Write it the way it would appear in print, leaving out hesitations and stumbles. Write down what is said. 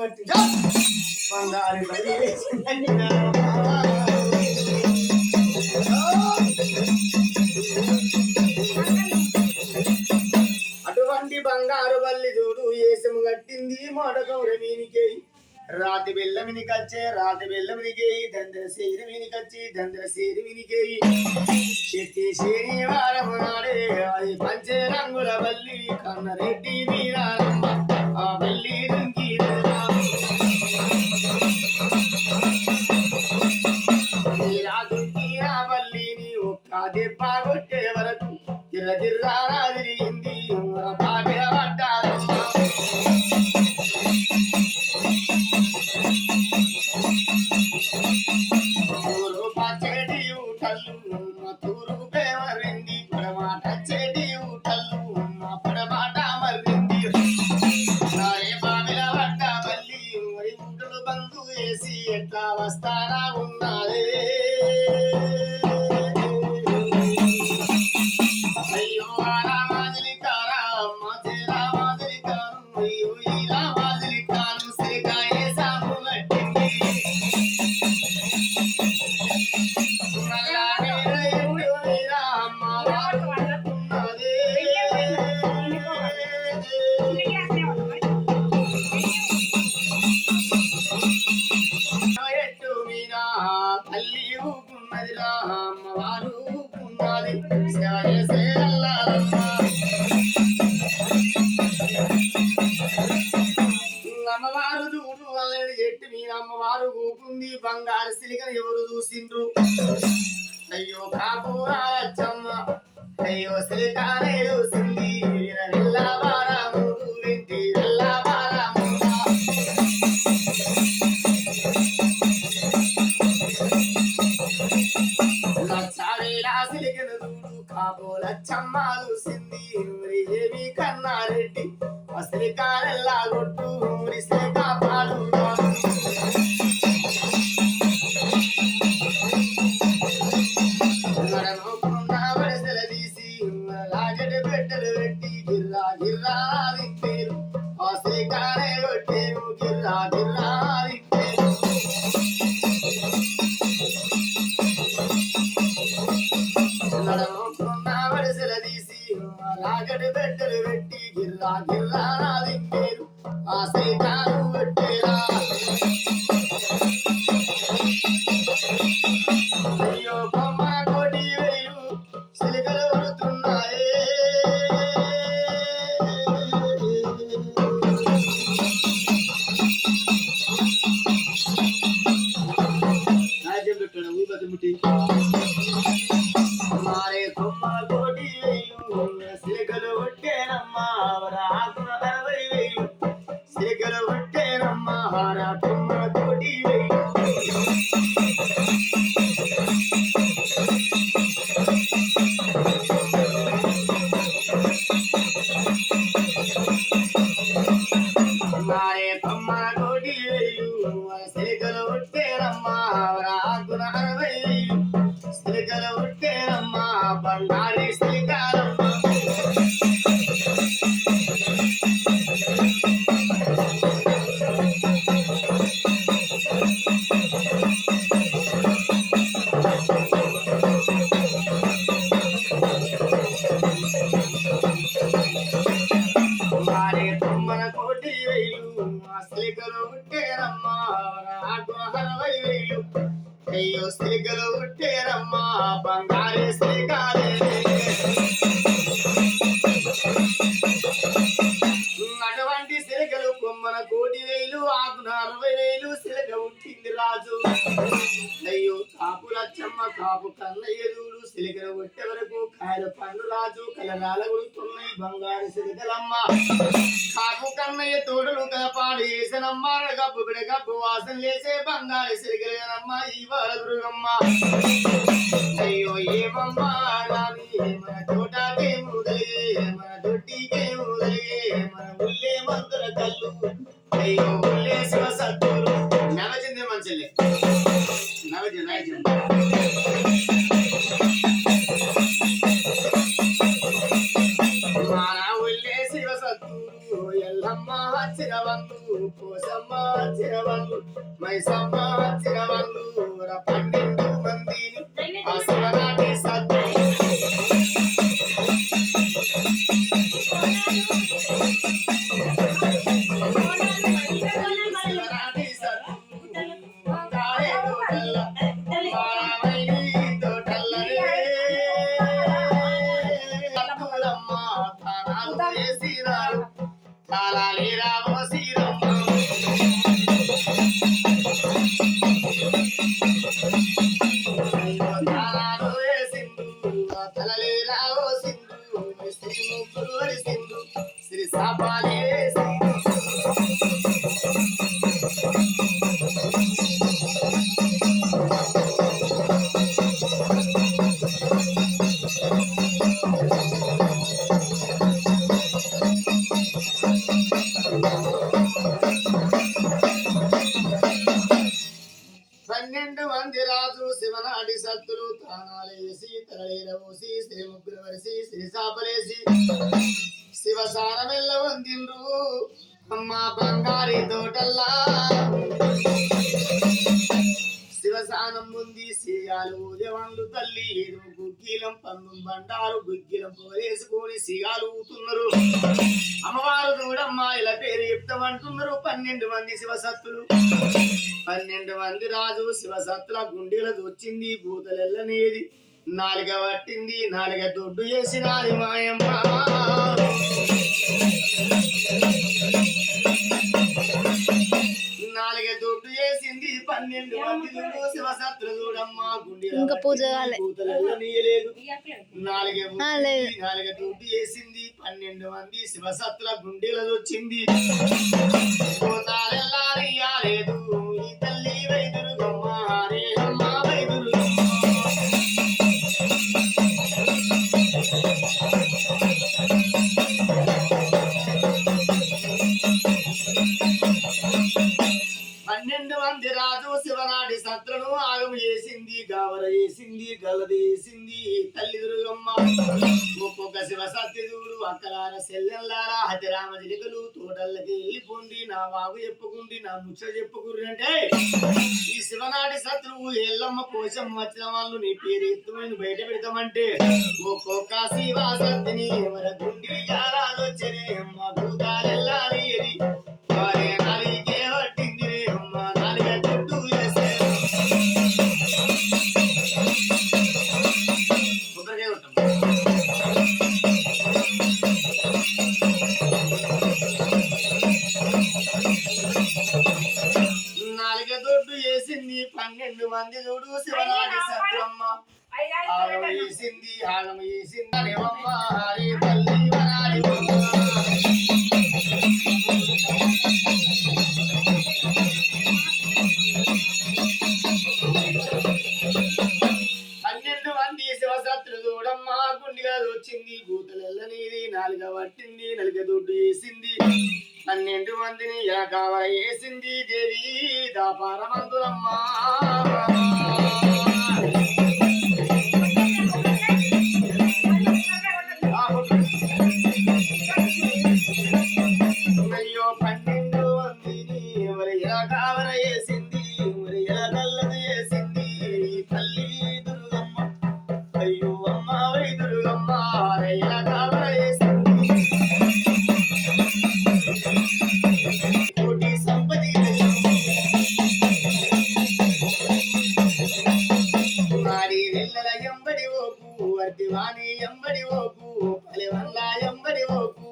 కట్టి బంగారు బలి అటువంటి బంగారు బల్లి చూడు ఏసము కట్టింది మాట గౌరవీనికే రాతి బెల్లమినికచ్చే రాతి బెల్లమినికేయి దండ్ర శరీరమినికచ్చి దండ్ర శరీరమినికేయి చెట్టి శనివారం నాడే అది పంచే రంగుల బల్లి కన్నరెడ్డి వీరారమ్మ ఆ బల్లి దుంకి దుంకిన బల్లిని ఒక్క దెబ్బ కొట్టే వరకు గిర్ర గిర్రా తిరిగింది బాగా పడ్డారమ్మ పచ్చడి ఊటల్లు తూరు పేవరింది పడమాట చెడి ఊటల్లు పడమాట మరింది నారే బావిల పడ్డ బల్లి మరి ఊటలు బంధు వేసి ఎట్లా వస్తారా ఉన్నదే అయ్యో రామాజలి కారా అమ్మ రామాజలి కాను అయ్యో ఈ రామాజలి కాను శ్రీకాయ సాము కట్టింది తల్లి ఊకున్నదిరా అమ్మవారు ఊకున్నది అమ్మవారు చూడు వాళ్ళని చెట్టు మీద అమ్మవారు ఊకుంది బంగారు సిలికను ఎవరు చూసిండ్రు అయ్యో కాపురాలచ్చమ్మ అయ్యో సిలికానే చూసింది వెళ్ళవారాము వింటి వెళ్ళవారాము లక్షవేలా సిలికను చూడు కాపులచ్చమ్మ చూసింది మరి ఏమి కన్నారెడ్డి అసలు కారెల్లా కొట్టు మరి సిలికా పాడు లాగటి పెట్టలు పెట్టి గిర్రా గిర్రా దిక్కేరు అసలు కారే కొట్టేరు గిర్రా గిర్రా దిక్కేరు నడముకున్న వడిసెల తీసి లాగటి పెట్టలు పెట్టి గిర్రా గిర్రా దిక్కేరు అసలు కారు కొట్టేరా అయ్యో బొమ్మ కోటి వేలు సిలికలు ఉడుతున్నాయే మారే కొమ్మ కోటి వేలు సిలికలు కొట్టేనమ్మా రాకున 60,000 సిలికలు కొట్టేనమ్మా రా కొమ్మ కోటి వేలు మారే కొమ్మ కోటి వేలు సిలికలు కొట్టేనమ్మా రాకున 60,000 సిలికలు కొట్టేనమ్మా బంగారి సిలికారమ్మ మారే కొమ్మన కోటి వేలు సిలికలు కొట్టేనమ్మా రాకున 60,000 అయ్యో సిలికలు కొట్టేనమ్మా బంగారి సిలికారే అటువంటి సిలికలు కొమ్మన కోటి వేలు ఆకున 60,000 సిలిక ఉట్టింది రాజు అయ్యో కాపు లచ్చమ్మ కాపు కన్నయ్య చూడు సిలికలు కొట్టే వరకు కాయల పండు రాజు కలరాల కొడుతున్నాయి బంగారు సిలికలమ్మ కాపు కన్నయ్య తోడులు కలపాడు వేసనమ్మ గబ్బు బిడ గబ్బు వాసన లేసే బంగారు సిలికలేనమ్మ ఈ దుర్గమ్మ అయ్యో ఏమమ్మ మన తోటకే ముదలిగే మన దొడ్డికే ముదలిగే మన ఉల్లే మందుల కళ్ళు అయ్యో ఉల్లే శివ సత్తులు నవచింది మంచిలే నవజ నైజం మన ఉల్లే శివ సత్తులు ఎల్లమ్మ చిరవంగ చిరవళ్ళు పోసమ్మ చిరవళ్ళు మైసమ్మ చిరవళ్ళు 12 మందిని ఆ శివనాటి సత్తు శ్రీ సాపాలే 12 మంది రాజు శివనాటి సత్తులు తానాలేసి తలలేరవోసి శ్రీ ముగ్గురు వరిసి శ్రీ సాపలేసి శివసారమెల్ల వందిండ్రు అమ్మ బంగారి తోటల్లా శివసానం ఉంది సిగాలు దేవాన్లు తల్లి ఏడు గుగ్గిలం పందం బండారు గుగ్గిలం పోలేసుకొని సిగాలు ఊతున్నారు అమ్మవారు చూడమ్మ ఇలా పేరు చెప్తామంటున్నారు 12 మంది శివసత్తులు 12 మంది రాజు శివసత్తుల గుండెల వచ్చింది భూతలెల్లనేది నాలుగ పట్టింది నాలుగ దొడ్డు చేసినాది మాయమ్మ నాలుగ దొడ్డు చేసింది 12 మంది శివసత్తులు చూడమ్మ గుండెల భూతలెల్లనీయలేదు నాలుగ దొడ్డు చేసింది 12 మంది శివసత్తుల గుండెల వచ్చింది పోతాలెల్లారియలేదు ఈ తల్లి వైదురుగమ్మ రే అమ్మ వైదురుగమ్మ 12 మంది రాజు శివనాటి సత్రును ఆగము చేసింది గావర చేసింది గలది చేసింది తల్లి దుర్గమ్మ ఒక్కొక్క శివ సత్యదుడు అక్కలార సెల్లెల్లారా హతిరామ జిలికలు తోటల్లకి వెళ్ళిపోండి నా బాబు చెప్పుకుండి నా ముచ్చ చెప్పుకుర్రి అంటే ఈ శివనాటి శత్రువు ఎల్లమ్మ కోశం వచ్చిన వాళ్ళు నీ పేరు ఎత్తుమని బయట పెడతామంటే ఒక్కొక్క శివ సత్తిని ఎవర గుండి రాజొచ్చని అమ్మ భూతాలెల్లారి వారే నాలిగే పట్టింది అమ్మ నాలుగ చుట్టూ చేసే కొబ్బరికాయ ఉంటాం నాలుగ దొడ్డు వేసింది 12 మంది చూడు శివనాటి సత్రమ్మ ఆగమ వేసింది రేవమ్మ హరి తల్లి వనాలి 12 మంది శివసత్రులు చూడమ్మ గుండిగా వచ్చింది భూతలెల్లనీది నాలుగ పట్టింది నలుగ దొడ్డు వేసింది 12 మందిని కావర వేసింది దేవి దాపారమందులమ్మ అయ్యో 12 మందిని ఎవరు ఎలా కావర వేసింది ఎవరు ఎలా కల్లది వేసింది తల్లి దుర్గమ్మ అయ్యో అమ్మ వై దుర్గమ్మ ఎలా కావర వేసింది కోటి సంపతి మారి వెళ్ళల ఎంబడి ఓకు వర్తివాణి ఎంబడి ఓకు పలివల్ల ఎంబడి ఓకు